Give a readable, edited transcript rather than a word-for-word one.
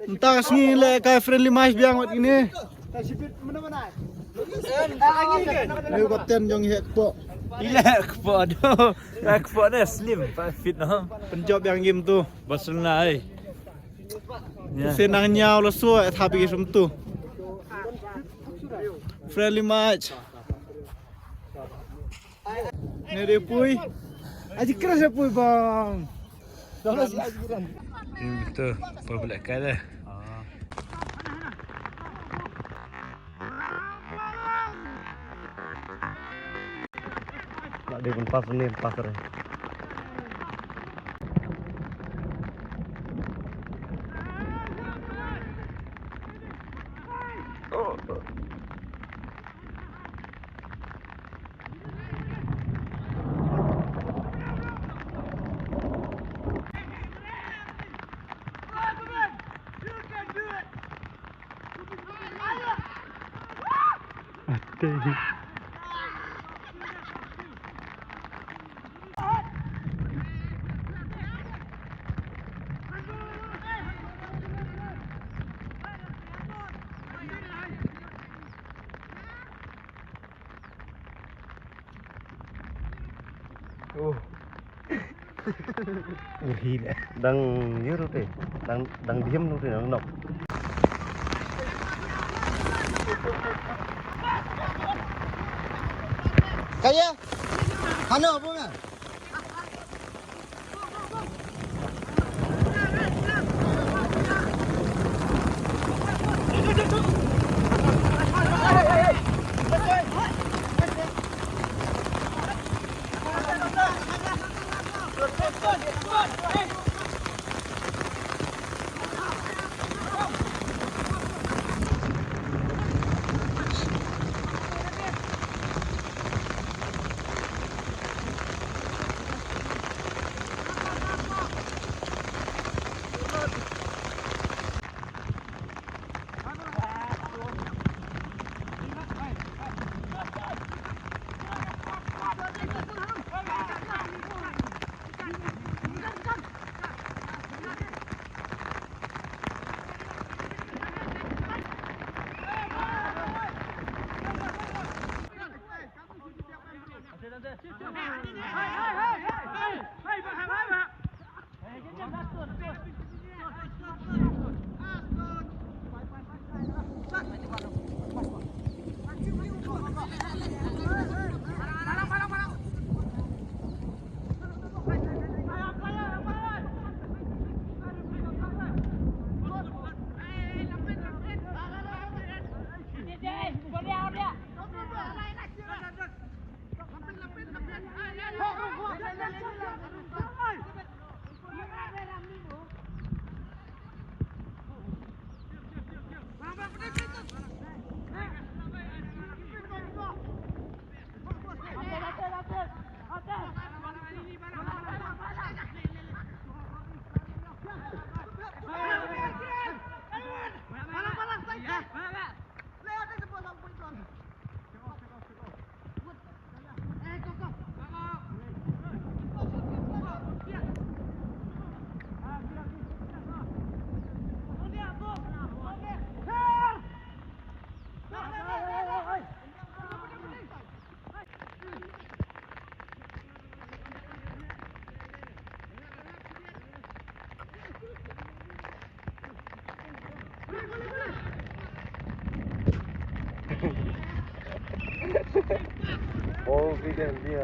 Entah sini le kayak friendly match biang buat ini. Ini kapten Jong Hek Po. Gila kepok tu. Kepok dia slim, fit no. Penjob yang game tu. Barcelona ai. Senang nyau lesu tapi kisum tu. Friendly match. Ni dia pui. Aji keras ya pui bang. Betul, perbelakan dah. Tak dia pun pas ni pasar. Oh. Gila. Dang yur tu. Dang diam tu dang nok. Kaya. Mana apa kan? Oh, video dia.